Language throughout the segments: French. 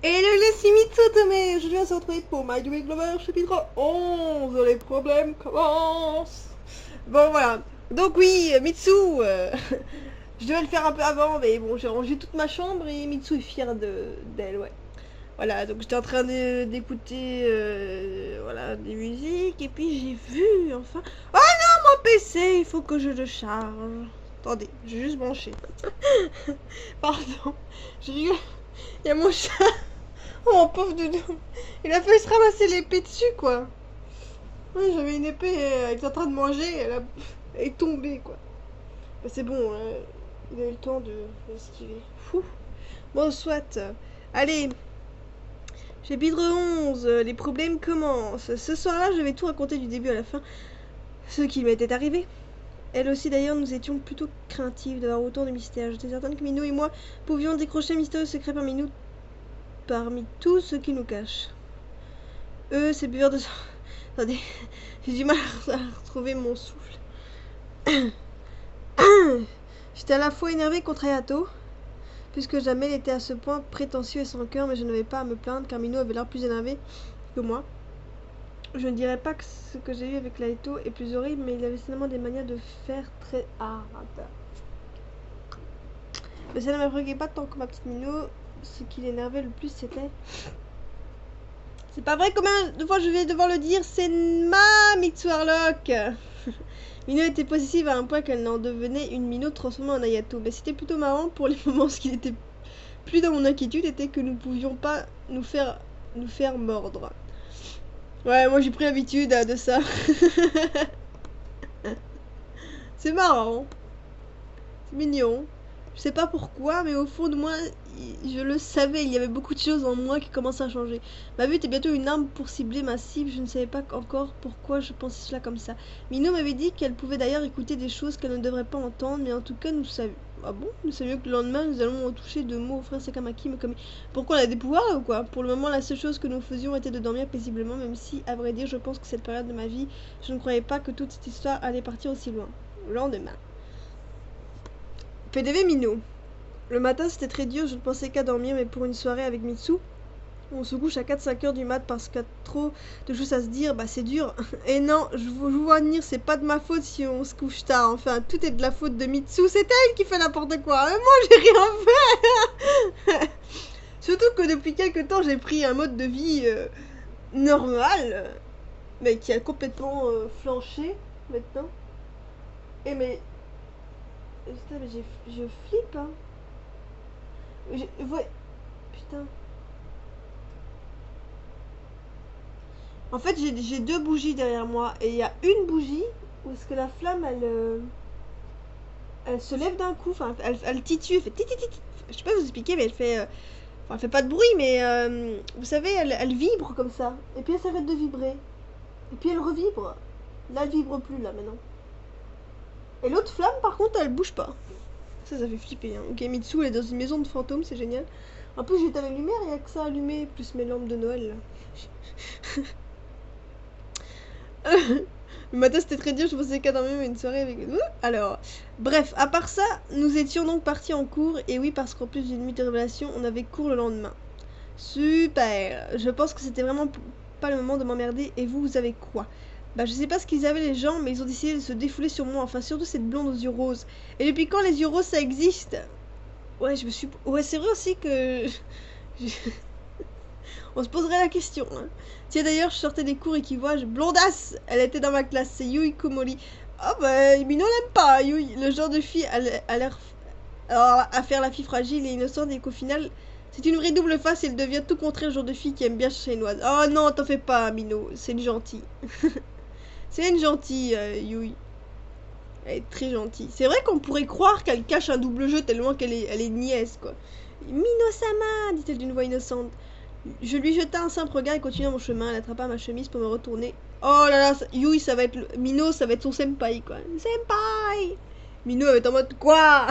Et le Mitsu, mais je viens de se retrouver pour My Duel Glover chapitre 11. Les problèmes commencent. Bon, voilà. Donc, oui, Mitsu, je devais le faire un peu avant, mais bon, j'ai rangé toute ma chambre et Mitsu est fier d'elle, ouais. Voilà, donc j'étais en train d'écouter voilà, des musiques et puis j'ai vu enfin. Oh non, mon PC, il faut que je le charge. Attendez, j'ai juste branché. Pardon, je rigole. Il y a mon chat. Oh mon pauvre doudou. Il a failli se ramasser l'épée dessus quoi. Ouais, j'avais une épée, elle était en train de manger, elle est tombée quoi. Bah, c'est bon, il a eu le temps de l'esquiver. Fou. Bon, soit. Allez, chapitre 11, les problèmes commencent. Ce soir-là, je vais tout raconter du début à la fin, ce qui m'était arrivé. Elle aussi d'ailleurs, nous étions plutôt craintifs d'avoir autant de mystères. J'étais certaine que Minou et moi pouvions décrocher un mystérieux secret parmi tout ce qui nous cache. Eux, ces buveurs de sang... Attendez, j'ai du mal à retrouver mon souffle. J'étais à la fois énervée contre Ayato, puisque jamais il était à ce point prétentieux et sans cœur, mais je n'avais pas à me plaindre car Minou avait l'air plus énervé que moi. Je ne dirais pas que ce que j'ai eu avec Laito est plus horrible, mais il avait seulement des manières de faire très hard. Mais ça ne me préoccupait pas tant que ma petite Minou. Ce qui l'énervait le plus, c'était... C'est pas vrai combien de fois je vais devoir le dire, c'est ma Mitsu Harlock. Minou était possessive à un point qu'elle n'en devenait une Minou transformée en Ayato. Mais c'était plutôt marrant pour les moments. Ce qui n'était plus dans mon inquiétude était que nous pouvions pas nous faire mordre. Ouais, moi j'ai pris l'habitude de ça. C'est marrant. C'est mignon. Je sais pas pourquoi, mais au fond de moi, je le savais. Il y avait beaucoup de choses en moi qui commençaient à changer. Ma vue était bientôt une arme pour cibler ma cible. Je ne savais pas encore pourquoi je pensais cela comme ça. Mino m'avait dit qu'elle pouvait d'ailleurs écouter des choses qu'elle ne devrait pas entendre, mais en tout cas, nous savions. Ah bon? Nous savions que le lendemain, nous allons toucher deux mots au frère Sakamaki. Mais comme... Pourquoi elle a des pouvoirs là, ou quoi? Pour le moment, la seule chose que nous faisions était de dormir paisiblement, même si, à vrai dire, je pense que cette période de ma vie, je ne croyais pas que toute cette histoire allait partir aussi loin. Le lendemain. PDV Mino. Le matin c'était très dur, je ne pensais qu'à dormir, mais pour une soirée avec Mitsu, on se couche à 4-5 heures du mat parce qu'il y a trop de choses à se dire, bah c'est dur. Et non, je vous vois venir, c'est pas de ma faute si on se couche tard, enfin tout est de la faute de Mitsu, c'est elle qui fait n'importe quoi, moi j'ai rien fait. Surtout que depuis quelques temps j'ai pris un mode de vie normal, mais qui a complètement flanché maintenant. Et mais... Putain, mais je flippe, hein. Ouais, putain. En fait, j'ai deux bougies derrière moi. Et il y a une bougie où est-ce que la flamme, elle se lève d'un coup. Enfin, elle titube. Elle fait titi. Je sais pas vous expliquer, mais elle fait... Enfin, elle fait pas de bruit, mais... vous savez, elle vibre comme ça. Et puis elle s'arrête de vibrer. Et puis elle revibre. Là, elle vibre plus, là, maintenant. Et l'autre flamme, par contre, elle bouge pas. Ça fait flipper. Hein. Ok, Mitsu, elle est dans une maison de fantômes, c'est génial. En plus, j'éteins la lumière, il y a que ça allumé, plus mes lampes de Noël, là. Le matin c'était très dur, je pensais qu'à dormir une soirée avec... Alors, bref, à part ça, nous étions donc partis en cours, et oui, parce qu'en plus d'une nuit de révélation, on avait cours le lendemain. Super. Je pense que c'était vraiment pas le moment de m'emmerder, et vous avez quoi? Bah je sais pas ce qu'ils avaient les gens, mais ils ont décidé de se défouler sur moi, enfin surtout cette blonde aux yeux roses. Et depuis quand les yeux roses ça existe? Ouais, je me suis... Ouais, c'est vrai aussi que... On se poserait la question. Hein. Tiens, d'ailleurs, je sortais des cours et qui voit, blondasse. Elle était dans ma classe, c'est Yui Komori. Oh, bah, Mino l'aime pas, Yui. Le genre de fille a l'air à faire la fille fragile et innocente et qu'au final, c'est une vraie double face et elle devient tout contraire le genre de fille qui aime bien chercher une oise. Oh non, t'en fais pas, Mino. C'est une gentille. C'est une gentille, Yui. Elle est très gentille. C'est vrai qu'on pourrait croire qu'elle cache un double jeu tellement elle est nièce, quoi. Mino-sama, dit-elle d'une voix innocente. Je lui jeta un simple regard et continua mon chemin. Elle attrapa ma chemise pour me retourner. Oh là là, Yui, ça va être... Mino, ça va être son senpai, quoi. Senpai. Mino, elle est en mode, quoi?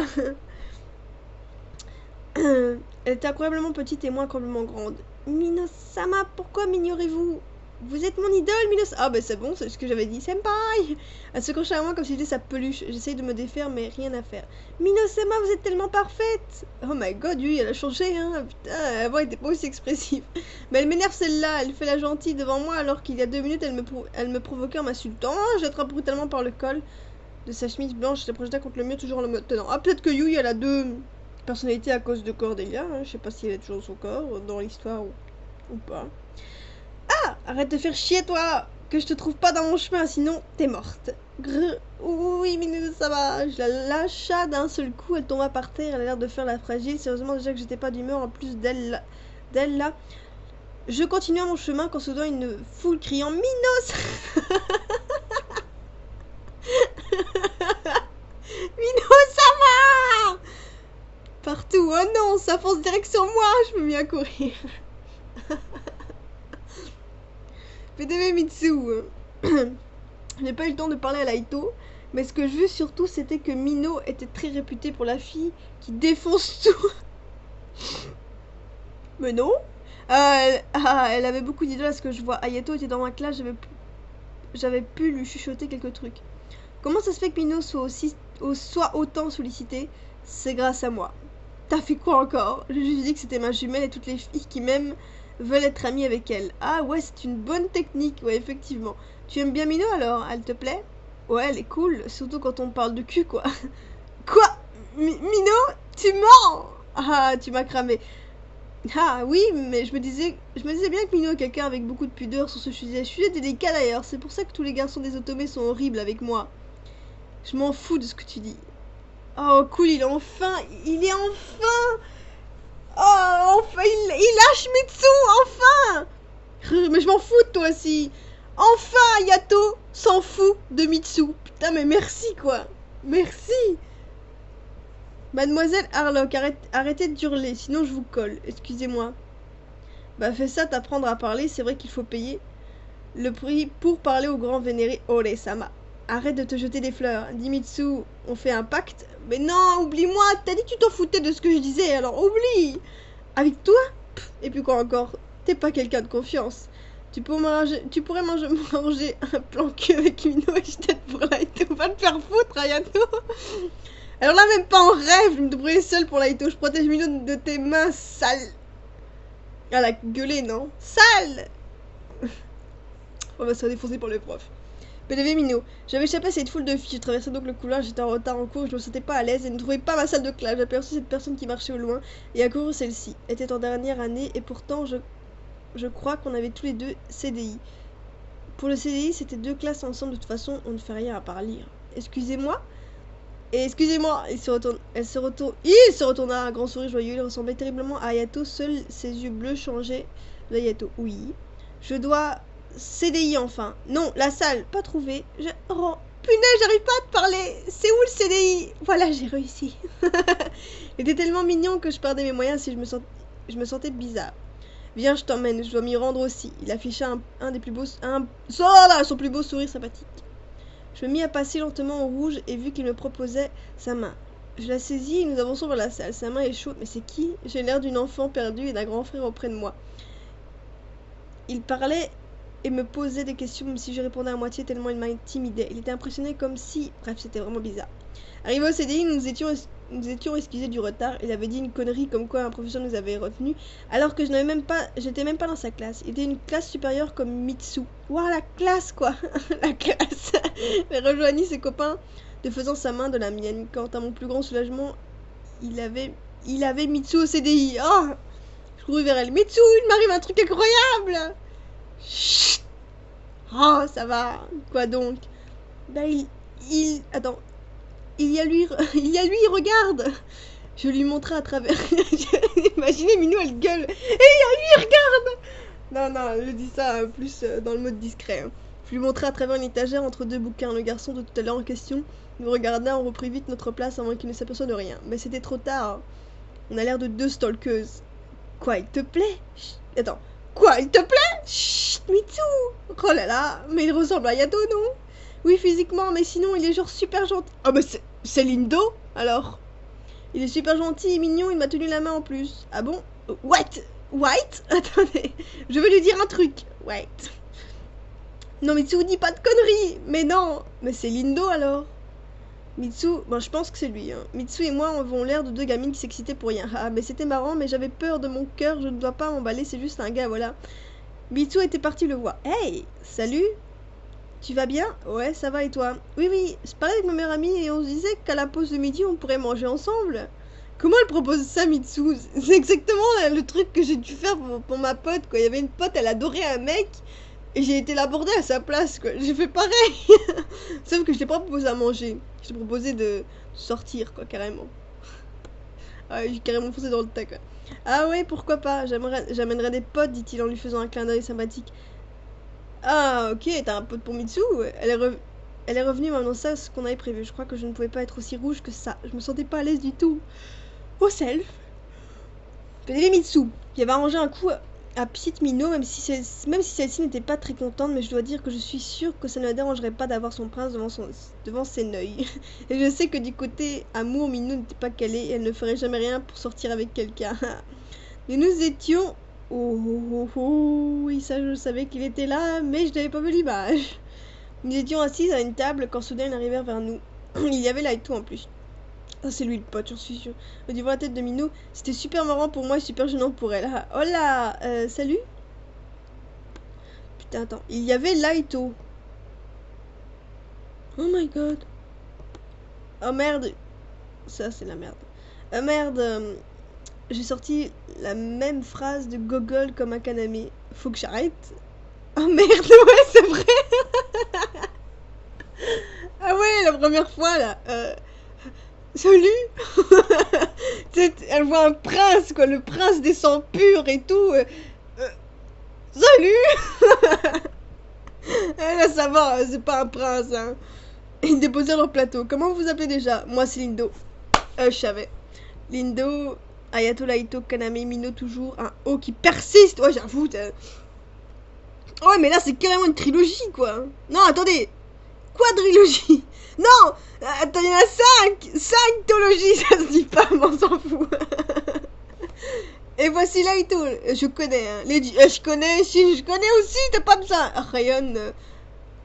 Elle était incroyablement petite et moi incroyablement grande. Mino-sama, pourquoi m'ignorez-vous? Vous êtes mon idole, Minos. Ah, bah c'est bon, c'est ce que j'avais dit. Senpai. Elle se penchait à moi comme si j'étais sa peluche. J'essaye de me défaire, mais rien à faire. Minos-sama, vous êtes tellement parfaite. Oh my god, oui, elle a changé, hein. Putain, avant, elle était pas aussi expressive. Mais elle m'énerve celle-là. Elle fait la gentille devant moi, alors qu'il y a 2 minutes, elle me provoquait en m'insultant. Je l'attrape brutalement par le col de sa chemise blanche. Je la projeta contre le mur, toujours en le mode tenant. Ah, peut-être que Yui, elle a 2 personnalités à cause de Cordelia. Hein. Je sais pas si elle est toujours son corps dans l'histoire ou pas. Ah, arrête de faire chier, toi. Que je te trouve pas dans mon chemin, sinon t'es morte. Grrr. Oui, Minou, ça va. Je la lâcha d'un seul coup, elle tomba par terre, elle a l'air de faire la fragile. Sérieusement, déjà que j'étais pas d'humeur, en plus d'elle là. Je continuais mon chemin quand soudain une foule criant Minos. Minos, ça va. Partout, oh non, ça fonce direct sur moi, je me mets à courir. PDV Mitsu. Je n'ai pas eu le temps de parler à Laito, mais ce que je veux surtout, c'était que Mino était très réputée pour la fille qui défonce tout. Mais non. Elle avait beaucoup d'idoles à ce que je vois. Ayato était dans ma classe, j'avais pu lui chuchoter quelques trucs. Comment ça se fait que Mino soit autant sollicité? C'est grâce à moi. T'as fait quoi encore? Je lui ai dit que c'était ma jumelle et toutes les filles qui m'aiment veulent être amies avec elle. Ah ouais, c'est une bonne technique, ouais, effectivement. Tu aimes bien Mino alors? Elle te plaît? Ouais, elle est cool, surtout quand on parle de cul, quoi. Quoi? Mino? Tu mens? Ah, tu m'as cramé. Ah oui, mais je me disais bien que Mino est quelqu'un avec beaucoup de pudeur sur ce sujet. Je suis délicat d'ailleurs, c'est pour ça que tous les garçons des Otome sont horribles avec moi. Je m'en fous de ce que tu dis. Oh cool, il est enfin. Oh, enfin, il lâche Mitsu, enfin. Mais je m'en fous de toi aussi. Enfin, Yato s'en fout de Mitsu. Putain, mais merci, quoi. Merci. Mademoiselle Harlock, arrêtez de hurler, sinon je vous colle. Excusez-moi. Bah, fais ça, t'apprendre à parler, c'est vrai qu'il faut payer le prix pour parler au grand vénéré Ore-sama. Arrête de te jeter des fleurs. Dis Mitsu, on fait un pacte. Mais non, oublie-moi, t'as dit que tu t'en foutais de ce que je disais, alors oublie. Avec toi? Et puis quoi encore? T'es pas quelqu'un de confiance. Tu pourrais manger un plan cul avec Mino et je t'aide pour Laito. Va te faire foutre, Ayato. Alors là, même pas en rêve, je me débrouiller seule pour Laito. Je protège Mino de tes mains sales. Elle a gueulé, non? Sale. On va se faire défoncer par le prof. PDV Mino. J'avais échappé à cette foule de filles. Je traversais donc le couloir, j'étais en retard en cours, je me sentais pas à l'aise et ne trouvais pas ma salle de classe. J'aperçus cette personne qui marchait au loin et accourut celle-ci. Elle était en dernière année et pourtant je crois qu'on avait tous les deux CDI. Pour le CDI, c'était 2 classes ensemble, de toute façon, on ne fait rien à part lire. Excusez-moi. Et excusez-moi, il se retourna un grand sourire joyeux, il ressemblait terriblement à Ayato, seuls ses yeux bleus changeaient d'Ayato. Oui. Je dois... CDI enfin. Non, la salle, pas trouvé. Oh, punaise, j'arrive pas à te parler. C'est où le CDI? Voilà, j'ai réussi. Il était tellement mignon que je perdais mes moyens si je me sentais bizarre. Viens, je t'emmène, je dois m'y rendre aussi. Il afficha son plus beau sourire sympathique. Je me mis à passer lentement au rouge et vu qu'il me proposait sa main. Je la saisis et nous avançons vers la salle. Sa main est chaude, mais c'est qui? J'ai l'air d'une enfant perdue et d'un grand frère auprès de moi. Il parlait et me posait des questions même si je répondais à moitié tellement il m'intimidait. Il était impressionné comme si... Bref, c'était vraiment bizarre. Arrivé au CDI, nous étions excusés du retard. Il avait dit une connerie comme quoi un professeur nous avait retenus alors que j'étais même pas dans sa classe. Il était une classe supérieure comme Mitsu. Waouh, la classe quoi. La classe. Il rejoignit ses copains de faisant sa main de la mienne. Quant à mon plus grand soulagement, il avait Mitsu au CDI. Oh, je courus vers elle. Mitsu, il m'arrive un truc incroyable. Chut. Oh, ça va. Quoi donc? Attends. Il y a lui, regarde. Je lui montrai à travers. Imaginez Minou, elle gueule. Et il y a lui, regarde. Non, je dis ça plus dans le mode discret. Hein. Je lui montrai à travers une étagère entre 2 bouquins. Le garçon de tout à l'heure en question nous regarda, on reprit vite notre place avant qu'il ne s'aperçoive de rien. Mais c'était trop tard. On a l'air de 2 stalkeuses. Quoi, il te plaît? Chut. Attends. Quoi, il te plaît? Chut, Mitsu. Oh là là, mais il ressemble à Yato, non? Oui, physiquement, mais sinon, il est genre super gentil. Ah bah c'est Lindo, alors. Il est super gentil et mignon, il m'a tenu la main en plus. Ah bon? What? White? Attendez, je veux lui dire un truc. White. Non, Mitsu, dis pas de conneries. Mais non. Mais c'est Lindo alors. Mitsu, bon, je pense que c'est lui. Hein. Mitsu et moi avons l'air de deux gamines qui s'excitaient pour rien. Ah, mais c'était marrant, mais j'avais peur de mon cœur. Je ne dois pas m'emballer, c'est juste un gars, voilà. Mitsu était parti le voir. Hey, salut. Tu vas bien? Ouais, ça va et toi? Oui, oui, je parlais avec ma meilleure amie et on se disait qu'à la pause de midi, on pourrait manger ensemble. Comment elle propose ça, Mitsu? C'est exactement le truc que j'ai dû faire pour ma pote, quoi. Il y avait une pote, elle adorait un mec et j'ai été l'aborder à sa place, quoi. J'ai fait pareil. Sauf que je t'ai pas proposé à manger. Je t'ai proposé de sortir, quoi, carrément. Ah, j'ai carrément foncé dans le tas, quoi. Ah ouais, pourquoi pas? J'amènerai des potes, dit-il en lui faisant un clin d'œil sympathique. Ah, ok, t'as un pote pour Mitsu. Elle est revenue maintenant ça, ce qu'on avait prévu. Je crois que je ne pouvais pas être aussi rouge que ça. Je me sentais pas à l'aise du tout. Oh, self. Bébé Mitsu, qui avait arrangé un coup à petite Minot, même si celle-ci n'était pas très contente, mais je dois dire que je suis sûre que ça ne la dérangerait pas d'avoir son prince devant ses neuils. Et je sais que du côté amour, Minot n'était pas calée et elle ne ferait jamais rien pour sortir avec quelqu'un. Nous étions... Oh, oh, oh, oh, oui, ça je savais qu'il était là, mais je n'avais pas vu l'image. Nous étions assises à une table quand soudain ils arrivèrent vers nous. Il y avait là et tout en plus. Ah, c'est lui le pote, j'en suis sûre. Au niveau de la tête de Minou, c'était super marrant pour moi et super gênant pour elle. Ah, oh là, salut. Putain, attends. Il y avait Laito. Oh my god. Oh merde. Ça, c'est la merde. Merde. J'ai sorti la même phrase de Gogol comme un Kaname. Faut que j'arrête. Oh merde, ouais, c'est vrai. Ah ouais, la première fois, là. Salut. Elle voit un prince, quoi, le prince des sangs purs et tout. Salut. Là, ça va, c'est pas un prince, hein. Ils déposèrent leur plateau. Comment vous vous appelez déjà? Moi, c'est Lindo. Je savais. Lindo, Ayatollah Ito, Kaname, Mino, toujours. Un O qui persiste. Ouais, j'avoue. Ouais, mais là, c'est carrément une trilogie, quoi. Non, attendez. Quadrilogie. Non. Attends, il y en a 5. 5 tologies, ça se dit pas, mais on s'en fout. Et voici Laito. Je connais, hein. Je connais, Shin, je connais aussi, t'as pas besoin. Rayon.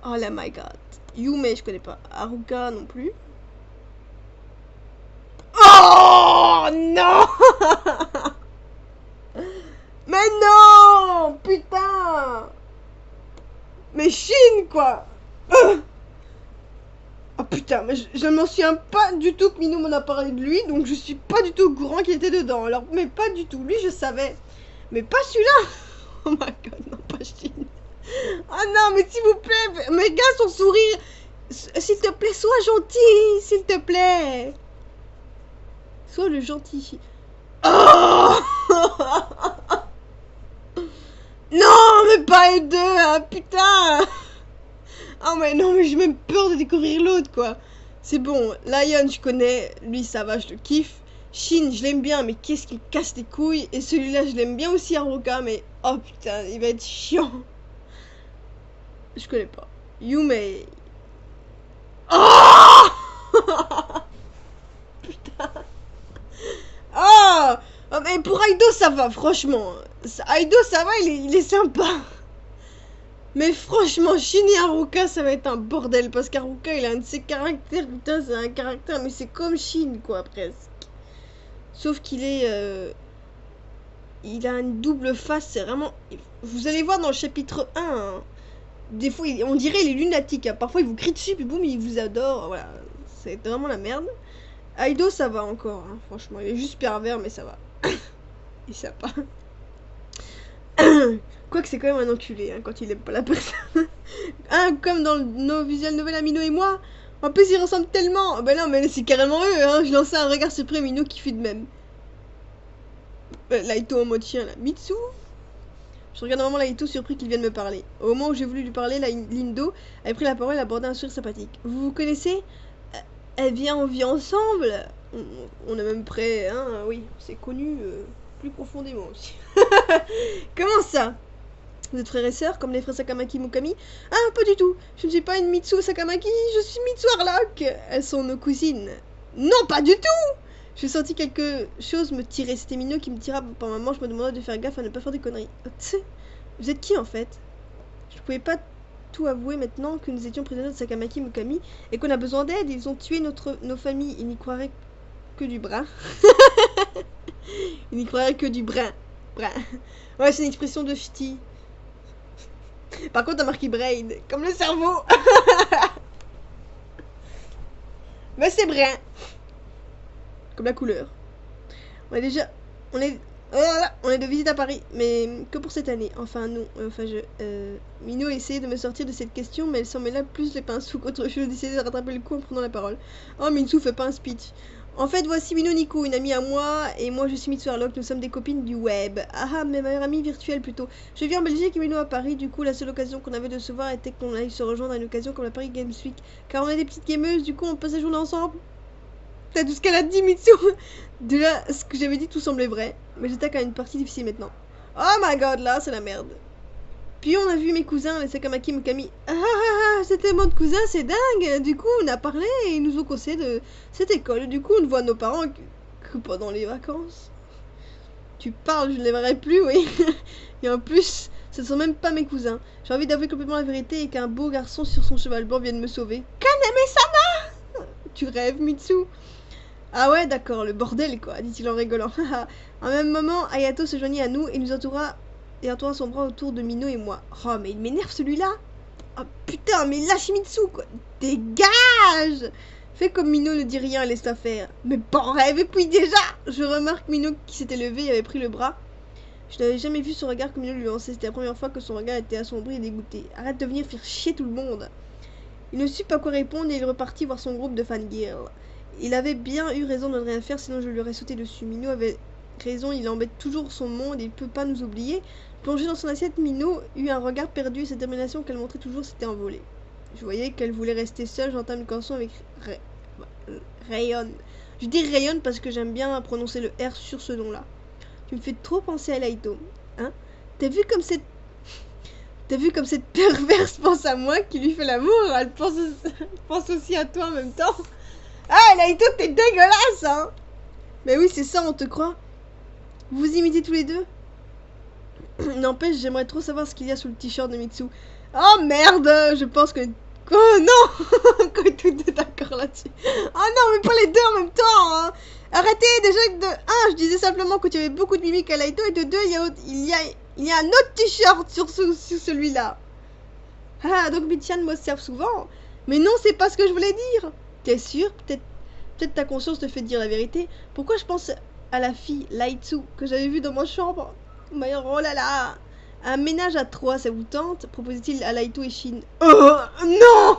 Oh là, my god. Yume, je connais pas. Haruka non plus. Oh non. Mais non. Putain. Mais Shin, quoi. Oh putain, mais je ne m'en souviens pas du tout que Minou m'en a parlé de lui, donc je suis pas du tout au courant qu'il était dedans. Alors, mais pas du tout. Lui, je savais. Mais pas celui-là. Oh my god, non, pas Shin. Oh non, mais s'il vous plaît, mes gars, son sourire. S'il te plaît, sois gentil, s'il te plaît. Sois le gentil. Oh. Non, mais pas les deux, hein, putain. Oh mais non, mais j'ai même peur de découvrir l'autre, quoi. C'est bon, Lion, je connais. Lui, ça va, je le kiffe. Shin, je l'aime bien, mais qu'est-ce qu'il casse les couilles. Et celui-là, je l'aime bien aussi, Haruka, mais... Oh putain, il va être chiant. Je connais pas. Yume... Oh. Putain. Oh. Oh, mais pour Aido, ça va, franchement. Aido, ça va, il est sympa. Mais franchement, Shin et Haruka, ça va être un bordel. Parce qu'Haruka, il a un de ses caractères. Putain, c'est un caractère, mais c'est comme Shin, quoi, presque. Sauf qu'il est... il a une double face, c'est vraiment... Vous allez voir dans le chapitre 1, hein. Des fois, on dirait il est lunatique. Hein. Parfois, il vous crie dessus, puis boum, il vous adore. Voilà, c'est vraiment la merde. Aido, ça va encore, hein. Franchement. Il est juste pervers, mais ça va. Il est sympa. Quoique, c'est quand même un enculé, hein, quand il aime pas la personne. Hein, comme dans nos visuels nouvelles à Mino et moi. En plus, ils ressemblent tellement. Ben non, mais c'est carrément eux, hein. Je lançais un regard surpris à Mino qui fait de même. Laito en mode chien, là. Mitsu. Je regarde normalement Laito surpris qu'il vienne me parler. Au moment où j'ai voulu lui parler, Lindo avait pris la parole et abordé un sourire sympathique. Vous vous connaissez? Elle vient, on vit ensemble. On est même prêt, hein. Oui, c'est connu plus profondément aussi. Comment ça? Vous êtes frères et sœurs, comme les frères Sakamaki Mukami? Ah, pas du tout. Je ne suis pas une Mitsu Sakamaki, je suis Mitsu Harlock. Elles sont nos cousines. Non, pas du tout. J'ai senti quelque chose me tirer. C'était Mino qui me tira par ma manche, me demandant de faire gaffe à ne pas faire des conneries. Vous êtes qui en fait? Je pouvais pas tout avouer maintenant que nous étions prisonniers de Sakamaki Mukami et qu'on a besoin d'aide. Ils ont tué nos familles. Ils n'y croiraient que du brin. Ils n'y croiraient que du brin. Brin. Ouais, c'est une expression de ch'ti. Par contre, t'as marqué brain, comme le cerveau. Mais c'est brun. Comme la couleur. On est déjà... On est de visite à Paris, mais que pour cette année. Enfin, non. Mino a essayé de me sortir de cette question, mais elle s'en mêla plus les pinceaux qu'autre chose. J'ai décidé de rattraper le coup en prenant la parole. Oh, Mitsu, fais pas un speech. En fait, voici Mino Nico, une amie à moi, et moi je suis Mitsu Harlock, nous sommes des copines du web. Ah, mes meilleures amies virtuelles plutôt. Je vis en Belgique et Mino à Paris, du coup la seule occasion qu'on avait de se voir était qu'on aille se rejoindre à une occasion comme la Paris Games Week. Car on est des petites gameuses, du coup on passe la journée ensemble. T'as tout ce qu'elle a dit, Mitsu. De là, ce que j'avais dit, tout semblait vrai. Mais j'attaque à une partie difficile maintenant. Oh my god, là, c'est la merde. Puis on a vu mes cousins, les Sakamaki Mukami. C'était mon cousin, c'est dingue. Du coup, on a parlé et ils nous ont conseillé de cette école. Du coup, on ne voit nos parents que pendant les vacances. Tu parles, je ne les verrai plus, oui. Et en plus, ce ne sont même pas mes cousins. J'ai envie d'avouer complètement la vérité et qu'un beau garçon sur son cheval blanc vienne me sauver. Kaname-sama! Tu rêves, Mitsu? Ah ouais, d'accord, le bordel, quoi, dit-il en rigolant. En même moment, Ayato se joignit à nous et nous entoura son bras autour de Mino et moi. Oh, mais il m'énerve celui-là. Oh putain, mais lâche Mitsu, quoi. Dégage. Fais comme Mino ne dit rien et laisse-la faire. Mais bon rêve, et puis déjà, je remarque Mino qui s'était levé et avait pris le bras. Je n'avais jamais vu son regard comme Mino lui lançait. C'était la première fois que son regard était assombri et dégoûté. Arrête de venir faire chier tout le monde. Il ne sut pas quoi répondre et il repartit voir son groupe de fangirls. Il avait bien eu raison de ne rien faire, sinon je lui aurais sauté dessus. Mino avait raison, il embête toujours son monde et il peut pas nous oublier. Plongée dans son assiette, Mino eut un regard perdu et cette détermination qu'elle montrait toujours s'était envolée. Je voyais qu'elle voulait rester seule, j'entame une chanson avec Rayon. Je dis Rayon parce que j'aime bien prononcer le R sur ce nom-là. Tu me fais trop penser à Laito. Hein? T'as vu comme cette perverse pense à moi qui lui fait l'amour? Elle pense aussi à toi en même temps. Ah, Laito, t'es dégueulasse, hein! Mais oui, c'est ça, on te croit. Vous vous imitez tous les deux? N'empêche, j'aimerais trop savoir ce qu'il y a sous le t-shirt de Mitsu. Oh merde! Je pense que... Oh non! Qu'on est tous deux d'accord là-dessus. Oh non, mais pas les deux en même temps, hein! Arrêtez, déjà que de 1, je disais simplement que tu avais beaucoup de mimiques à Laito, et de 2, il y a un autre t-shirt sur celui-là. Ah, donc Michan m'observe souvent. Mais non, c'est pas ce que je voulais dire. T'es sûr? Peut-être ta conscience te fait dire la vérité. Pourquoi je pense à la fille, Laitsu, que j'avais vue dans ma chambre? Mais oh là là! Un ménage à 3, ça vous tente? Proposait-il à Laito et Shin. Oh non!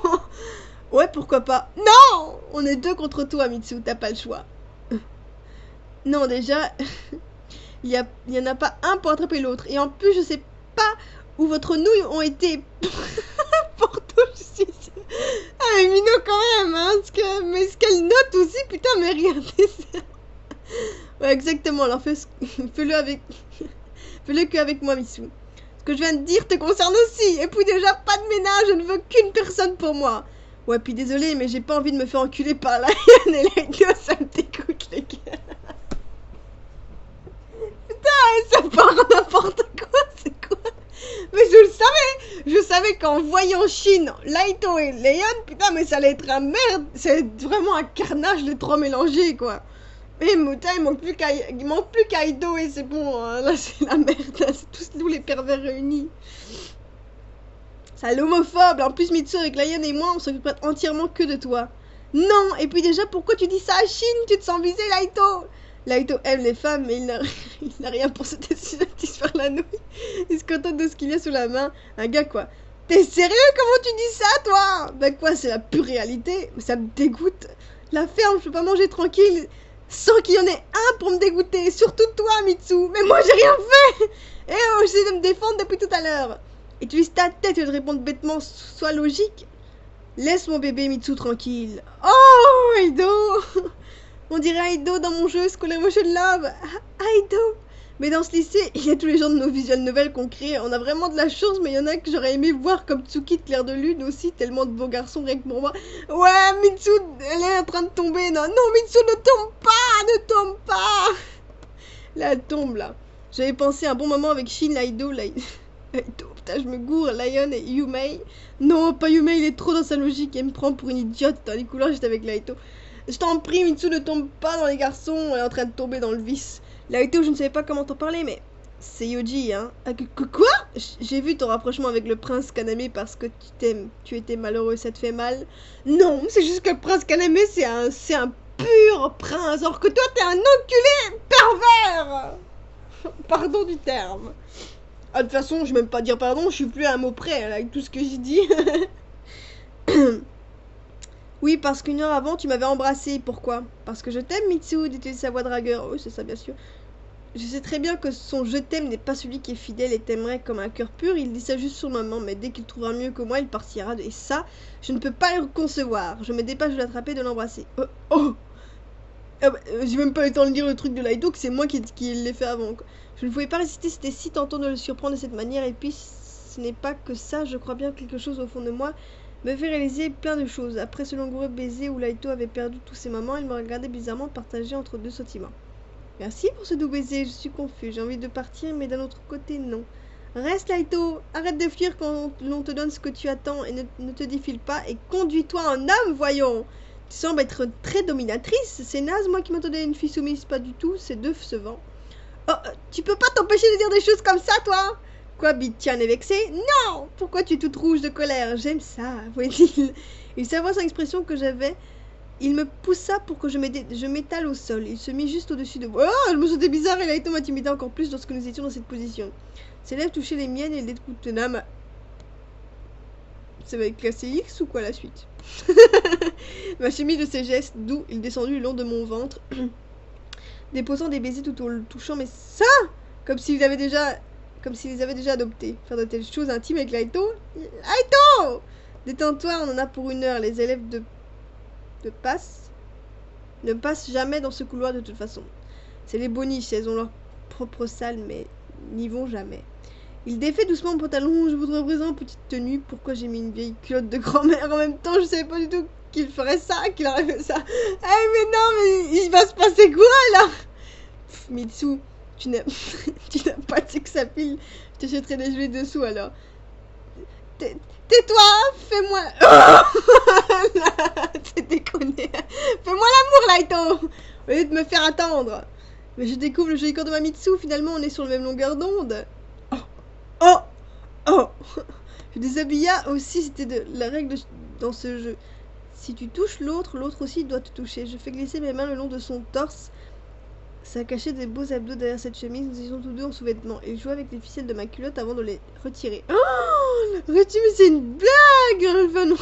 Ouais, pourquoi pas? Non! On est 2 contre toi, Mitsu, t'as pas le choix. Non, déjà, il y en a pas un pour attraper l'autre. Et en plus, je sais pas où votre nouilles ont été. Porto, je suis... Ah, mais Mino quand même, hein, mais ce qu'elle note aussi, putain, mais regardez ça. Ouais, exactement, alors fais-le qu'avec moi, Mitsu. Ce que je viens de dire te concerne aussi. Et puis déjà, pas de ménage, je ne veux qu'une personne pour moi. Ouais, puis désolé, mais j'ai pas envie de me faire enculer par la hyène et les deux, ça me dégoûte, les gars. Putain, ça part n'importe quoi, c'est quoi? Mais je savais qu'en voyant Shin, Laito et Leon, putain, mais ça allait être un merde, c'est vraiment un carnage de 3 mélangés, quoi. Mais putain, il manque plus Kaido et c'est bon, hein, là c'est la merde, c'est tous nous les pervers réunis. C'est l'homophobe, en plus Mitsu avec Lion et moi, on s'occupe entièrement que de toi. Non, et puis déjà, pourquoi tu dis ça à Shin? Tu te sens visé, Laito? Laito aime les femmes, mais il n'a rien pour se satisfaire la nouille. Il se contente de ce qu'il y a sous la main. Un gars, quoi. T'es sérieux? Comment tu dis ça, toi? Bah quoi, c'est la pure réalité. Mais ça me dégoûte. La ferme, je peux pas manger tranquille sans qu'il y en ait un pour me dégoûter. Surtout toi, Mitsu. Mais moi, j'ai rien fait. Eh oh, j'essaie de me défendre depuis tout à l'heure. Utilise ta tête et de répondre bêtement, sois logique. Laisse mon bébé Mitsu tranquille. Oh, Aido. On dirait Aido dans mon jeu School Emotion Love. Aido. Mais dans ce lycée, il y a tous les genres de nos visual novels qu'on crée. On a vraiment de la chance, mais il y en a que j'aurais aimé voir comme Tsuki de Clair de Lune aussi. Tellement de beaux garçons rien que pour moi. Ouais, Mitsu, elle est en train de tomber. Non, non, Mitsu, ne tombe pas. Ne tombe pas. Là, elle tombe, là. J'avais pensé un bon moment avec Shin, Aido, Laito, putain, je me gourre. Lion et Yumei. Non, pas Yumei, il est trop dans sa logique et me prend pour une idiote. Dans les couloirs, j'étais avec Laito. Je t'en prie, Mitsu, ne tombe pas dans les garçons. Elle est en train de tomber dans le vice. Laito, je ne savais pas comment t'en parler, mais c'est Yoji, hein. Ah, quoi? J'ai vu ton rapprochement avec le prince Kaname parce que tu étais malheureux, ça te fait mal? Non, c'est juste que le prince Kaname, c'est un pur prince, alors que toi, t'es un enculé pervers. Pardon du terme. Ah, de toute façon, je vais même pas dire pardon, je suis plus à un mot près là, avec tout ce que j'ai dit. Oui, parce qu'une heure avant, tu m'avais embrassé. Pourquoi? Parce que je t'aime, Mitsu, dit sa voix dragueur. Oui, c'est ça, bien sûr. Je sais très bien que son je t'aime n'est pas celui qui est fidèle et t'aimerait comme un cœur pur. Il dit ça juste sur le moment, mais dès qu'il trouvera mieux que moi, il partira. Et ça, je ne peux pas le concevoir. Je me dépêche de l'attraper et de l'embrasser. Oh! J'ai même pas eu le temps de lire le truc de Laito, que c'est moi qui l'ai fait avant, quoi. Je ne pouvais pas résister, c'était si tentant de le surprendre de cette manière. Et puis, ce n'est pas que ça, je crois bien que quelque chose au fond de moi me fait réaliser plein de choses. Après ce langoureux baiser où Laito avait perdu tous ses moments, il me regardait bizarrement partagé entre deux sentiments. Merci pour ce doux baiser, je suis confus. J'ai envie de partir, mais d'un autre côté, non. Reste, Laito. Arrête de fuir quand l'on te donne ce que tu attends et ne te défile pas. Et conduis-toi en homme, voyons. Tu sembles être très dominatrice. C'est naze, moi qui m'attendais à une fille soumise, pas du tout. C'est décevant. Oh, tu peux pas t'empêcher de dire des choses comme ça, toi? Quoi, Bitian est vexé? Non! Pourquoi tu es toute rouge de colère? J'aime ça, voyait-il. Il savait son expression que j'avais. Il me poussa pour que je m'étale au sol. Il se mit juste au-dessus de moi. Oh, je me sentais bizarre et Laito m'intimidait encore plus lorsque nous étions dans cette position. Ses lèvres touchaient les miennes et il découtena ma... Ça va être classé X ou quoi la suite? Ma chemise de ses gestes doux, il descendit le long de mon ventre, déposant des baisers tout en le touchant, mais ça! Comme s'ils avaient déjà adopté. Faire de telles choses intimes avec Laito? Laito! Détends-toi, on en a pour une heure. Les élèves ne passent jamais dans ce couloir de toute façon. C'est les boniches, elles ont leur propre salle, mais n'y vont jamais. Il défait doucement mon pantalon, je voudrais présenter petite tenue. Pourquoi j'ai mis une vieille culotte de grand-mère en même temps? Je savais pas du tout qu'il ferait ça, qu'il aurait fait ça. Eh mais non, mais il va se passer quoi là? Mitsu, tu n'as pas de sex appeal. Je te jetterai des jouets dessous alors. Tais-toi, fais-moi... C'est déconné. Fais-moi l'amour, Laito, au lieu de me faire attendre. Mais je découvre le joli corps de ma Mitsu, finalement on est sur la même longueur d'onde. Oh! Oh! Je déshabilla aussi, c'était de la règle dans ce jeu. Si tu touches l'autre, l'autre aussi doit te toucher. Je fais glisser mes mains le long de son torse. Ça cachait des beaux abdos derrière cette chemise. Nous étions tous deux en sous-vêtements. Il jouait avec les ficelles de ma culotte avant de les retirer. Oh! Mais c'est une blague! Enfin, non.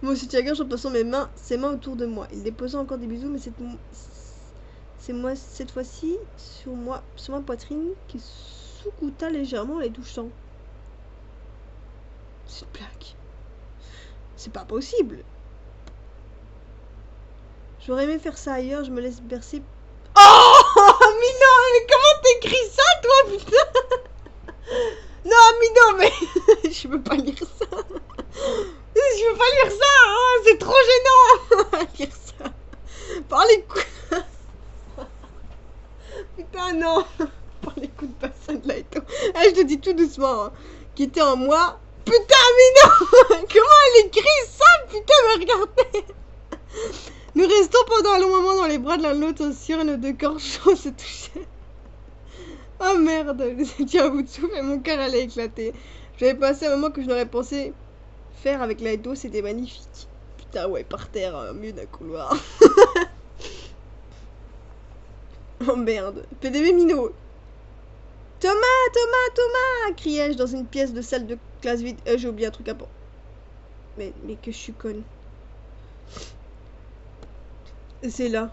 Moi aussi, Tiago, en passant ses mains autour de moi. Il déposa encore des bisous, mais c'est moi cette fois-ci sur ma poitrine qui sous-goûta légèrement en les touchant. C'est une blague. C'est pas possible. J'aurais aimé faire ça ailleurs, je me laisse bercer. Oh! Mino, mais comment t'écris ça, toi, putain? Non, Mino, mais... je peux pas lire ça. Je peux pas lire ça, hein, c'est trop gênant. Lire ça. Par les coups... Putain, non. Par les coups de bassin de Laito. Ah, je te dis tout doucement, hein. Qui était en moi. Putain, mais non. Comment elle écrit ça? Putain, mais regardez. Nous restons pendant un long moment dans les bras de l'un de l'autre, sur et nos deux corps chauds se touchaient. Oh merde, nous étions à bout de souffle et mon cœur allait éclater. J'avais passé un moment que je n'aurais pensé faire avec Laito, c'était magnifique. Putain, ouais, par terre, au milieu d'un couloir. Oh merde, PDB Mino. Thomas, criai-je dans une pièce de salle de classe vide. J'ai oublié un truc à part. Mais que je suis conne. C'est là.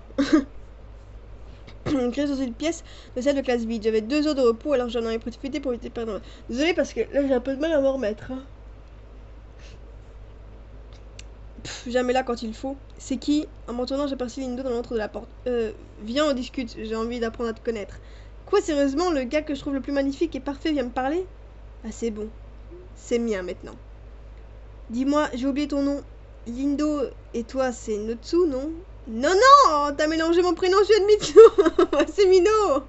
Créé dans une pièce de salle de classe vide. J'avais 2 heures de repos alors j'en ai profité pour éviter de perdre. Désolée parce que là j'ai un peu de mal à me remettre. Hein. Jamais là quand il faut. C'est qui? En m'entendant, j'aperçus Lindo dans l'entre de la porte. Viens, on discute. J'ai envie d'apprendre à te connaître. Quoi, sérieusement, le gars que je trouve le plus magnifique et parfait vient me parler? Ah, c'est bon. C'est mien maintenant. Dis-moi, j'ai oublié ton nom. Lindo et toi, c'est Notsu, non? Non, t'as mélangé mon prénom, je suis de Mitsu. C'est Mino.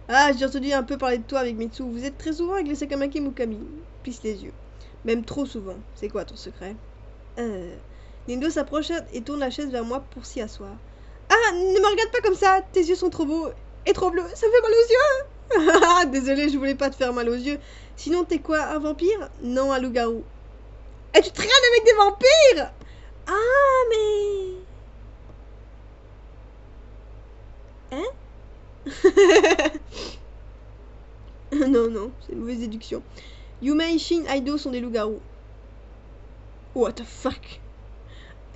Ah, j'ai entendu un peu parler de toi avec Mitsu. Vous êtes très souvent avec les Sakamaki Mukami. Plisse les yeux. Même trop souvent. C'est quoi ton secret? Lindo s'approche et tourne la chaise vers moi pour s'y asseoir. Ah, ne me regarde pas comme ça. Tes yeux sont trop beaux et trop bleus. Ça me fait mal aux yeux. Ah, désolé, je voulais pas te faire mal aux yeux. Sinon, t'es quoi, un vampire? Non, un loup-garou. Et tu traînes avec des vampires? Ah, mais... Hein? Non, non, c'est une mauvaise déduction. Yuma, Ishin, Aido sont des loups-garous. What the fuck?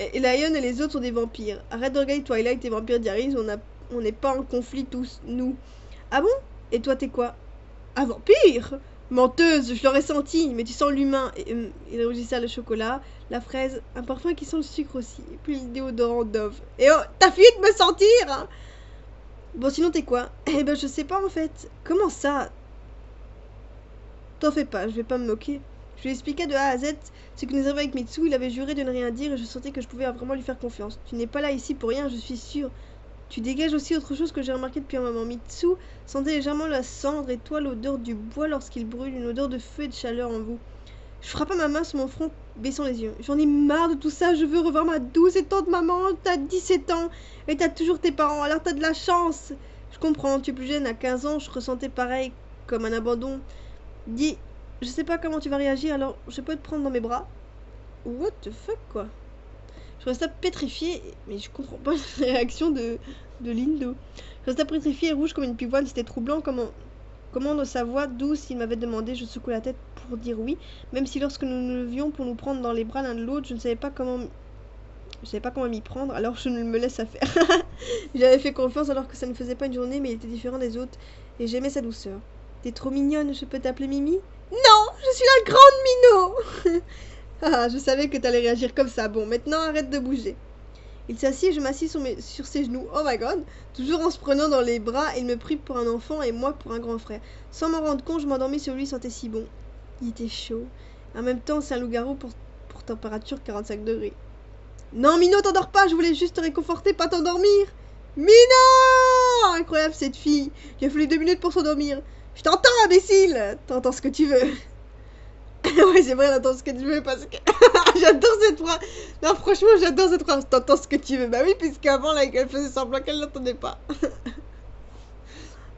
Et Lion et les autres sont des vampires. Arrête de regarder Twilight et Vampire Diaries, on n'est pas en conflit tous, nous. Ah bon? Et toi, t'es quoi? Un vampire? Menteuse, je l'aurais senti, mais tu sens l'humain. Il rougissait le chocolat, la fraise, un parfum qui sent le sucre aussi, et puis le déodorant Dove. Et oh, t'as fui de me sentir, hein? Bon, sinon t'es quoi? Eh ben, je sais pas en fait. Comment ça? T'en fais pas, je vais pas me moquer. Je lui expliquais de A à Z ce qui nous arrivait avec Mitsu, il avait juré de ne rien dire et je sentais que je pouvais vraiment lui faire confiance. Tu n'es pas là ici pour rien, je suis sûre. Tu dégages aussi autre chose que j'ai remarqué depuis un moment. Mitsu sentait légèrement la cendre et toi l'odeur du bois lorsqu'il brûle, une odeur de feu et de chaleur en vous. Je frappa ma main sur mon front, baissant les yeux. J'en ai marre de tout ça, je veux revoir ma douce et tendre maman. T'as 17 ans et t'as toujours tes parents, alors t'as de la chance. Je comprends, tu es plus jeune, à 15 ans, je ressentais pareil, comme un abandon. Dis, je sais pas comment tu vas réagir, alors je peux te prendre dans mes bras? What the fuck, quoi? Je restais pétrifiée, mais je comprends pas la réaction de Lindo. Je restais pétrifiée et rouge comme une pivoine, c'était troublant. Comment de sa voix douce, il m'avait demandé, je secouais la tête pour dire oui, même si lorsque nous nous levions pour nous prendre dans les bras l'un de l'autre, je savais pas comment m'y prendre, alors je ne me laisse à faire. J'avais fait confiance alors que ça ne faisait pas une journée, mais il était différent des autres, et j'aimais sa douceur. T'es trop mignonne, je peux t'appeler Mimi? Non, je suis la grande Mino. Ah, je savais que t'allais réagir comme ça. Bon, maintenant arrête de bouger. Il s'assit et je m'assis sur ses genoux. Oh my god! Toujours en se prenant dans les bras, il me prit pour un enfant et moi pour un grand frère. Sans m'en rendre compte, je m'endormis sur lui, il sentait si bon. Il était chaud. En même temps, c'est un loup-garou pour température 45 degrés. Non, Mino, t'endors pas, je voulais juste te réconforter, pas t'endormir. Mino! Incroyable cette fille. Il a fallu 2 minutes pour s'endormir. Je t'entends, imbécile! T'entends ce que tu veux. Ouais, c'est vrai, t'entends ce que tu veux parce que j'adore cette phrase. Non, franchement, j'adore cette phrase. T'entends ce que tu veux. Bah oui, puisqu'avant, là, elle faisait semblant qu'elle l'entendait pas.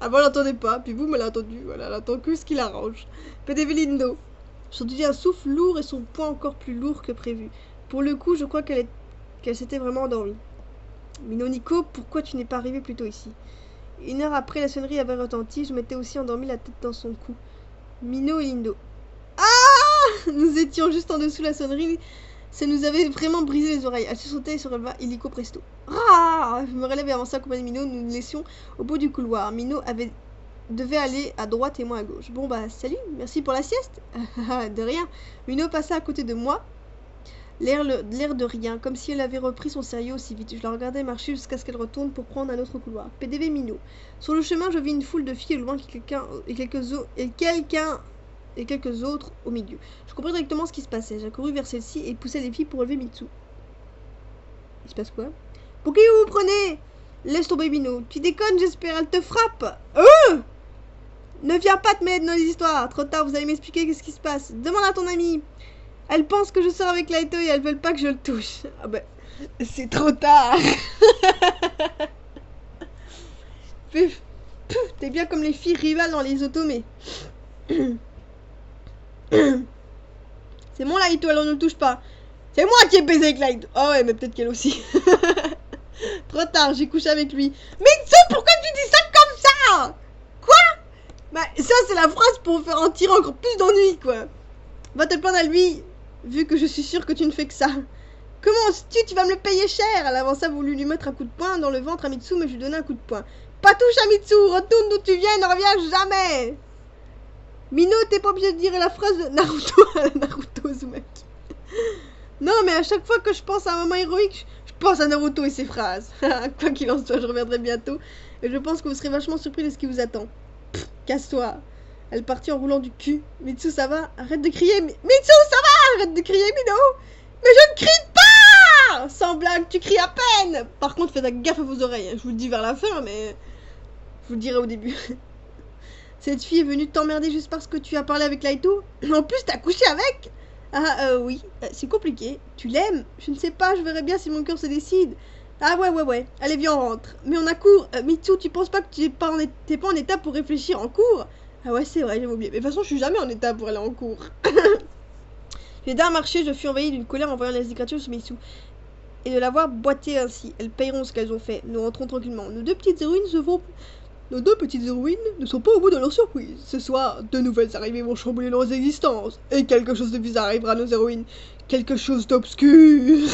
Avant, elle l'entendait pas. Puis vous, elle l'a entendu. Voilà, elle entend que ce qui l'arrange. PDV Lindo. J'entendis un souffle lourd et son poing encore plus lourd que prévu. Pour le coup, je crois qu'elle s'était vraiment endormie. Mino Nico, pourquoi tu n'es pas arrivé plus tôt ici? 1 heure après, la sonnerie avait retenti. Je m'étais aussi endormi, la tête dans son cou. Mino et Lindo. Ah! Nous étions juste en dessous de la sonnerie. Ça nous avait vraiment brisé les oreilles. Elle se sautait et se releva illico presto. Ah! Je me relève et avançai accompagné de Mino. Nous nous laissions au bout du couloir. Mino devait aller à droite et moi à gauche. Bon bah salut, merci pour la sieste. De rien. Mino passa à côté de moi. L'air de rien, comme si elle avait repris son sérieux aussi vite. Je la regardais marcher jusqu'à ce qu'elle retourne pour prendre un autre couloir. PDV Mino. Sur le chemin, je vis une foule de filles au loin et quelques autres au milieu. Je compris directement ce qui se passait. J'ai couru vers celle-ci et poussai les filles pour relever Mitsu. Il se passe quoi? Pour qui vous vous prenez? Laisse tomber Mino. Tu déconnes, j'espère, elle te frappe. Ne viens pas te mêler dans les histoires. Trop tard, vous allez m'expliquer ce qui se passe. Demande à ton amie. Elle pense que je sors avec Laito et elles veulent pas que je le touche. Ah ben, c'est trop tard. Puf, t'es bien comme les filles rivales dans les automés. C'est mon Laito, alors ne le touche pas. C'est moi qui ai baisé avec Laito. Oh ouais, mais peut-être qu'elle aussi. Trop tard, j'ai couché avec lui. Mais pourquoi tu dis ça comme ça? Quoi? Bah, ça c'est la phrase pour faire en tirer encore plus d'ennuis, quoi. Va te plaindre à lui, vu que je suis sûre que tu ne fais que ça. Comment tu vas me le payer cher? Elle avança, voulut lui mettre un coup de poing dans le ventre à Mitsu, mais je lui donnai un coup de poing. Pas touche à Mitsu, retourne d'où tu viens et ne reviens jamais. Mino, t'es pas obligé de dire la phrase de Naruto à Naruto Uzumaki. Non, mais à chaque fois que je pense à un moment héroïque, je pense à Naruto et ses phrases. Quoi qu'il en soit, je reviendrai bientôt. Et je pense que vous serez vachement surpris de ce qui vous attend. Casse-toi. Elle partit en roulant du cul. Mitsu, ça va? Arrête de crier. Mitsu, ça va? Arrête de crier, Mino. Mais je ne crie pas! Sans blague, tu cries à peine. Par contre, faites gaffe à vos oreilles. Je vous le dis vers la fin, mais je vous le dirai au début. Cette fille est venue t'emmerder juste parce que tu as parlé avec Laito? En plus, t'as couché avec? Ah, oui, c'est compliqué. Tu l'aimes? Je ne sais pas, je verrai bien si mon cœur se décide. Ah ouais. Allez, viens, on rentre. Mais on a cours. Mitsu, tu penses pas que tu t'es pas en état pour réfléchir en cours? Ah ouais, c'est vrai, j'avais oublié. Mais de toute façon, je suis jamais en état pour aller en cours. J'ai d'un marché, je fus envahi d'une colère en voyant les écritures sur Mitsu. Et de la voir boiter ainsi. Elles payeront ce qu'elles ont fait. Nous rentrons tranquillement. Nos deux petites héroïnes ne sont pas au bout de leur surprise. Ce soir, de nouvelles arrivées vont chambouler leurs existences. Et quelque chose de bizarre arrivera à nos héroïnes. Quelque chose d'obscur.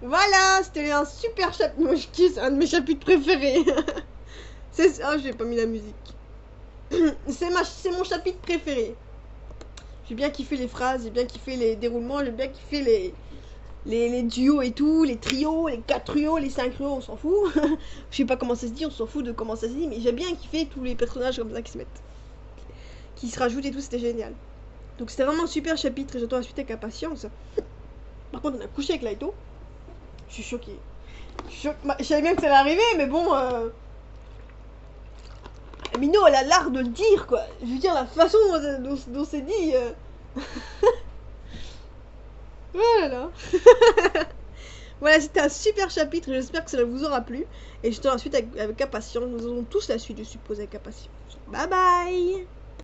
Voilà, c'était un super chapitre. Moi, je kiffe, c'est un de mes chapitres préférés. Ah, j'ai pas mis la musique. C'est mon chapitre préféré. J'ai bien kiffé les phrases, j'ai bien kiffé les déroulements, j'ai bien kiffé les duos et tout, les trios, les 4 trios, les 5 trios, on s'en fout. Je sais pas comment ça se dit, on s'en fout de comment ça se dit, mais j'ai bien kiffé tous les personnages comme ça qui se mettent. Qui se rajoutent et tout, c'était génial. Donc c'était vraiment un super chapitre et j'attends la suite avec impatience. Par contre, on a couché avec Laito. Je suis choquée. Je savais bien que ça allait arriver, mais bon... Mino, elle a l'art de le dire, quoi. Je veux dire, la façon dont c'est dit... Voilà. Voilà, c'était un super chapitre. J'espère que ça vous aura plu. Et je te la suite avec impatience. Nous aurons tous la suite, je suppose, avec impatience. Bye bye.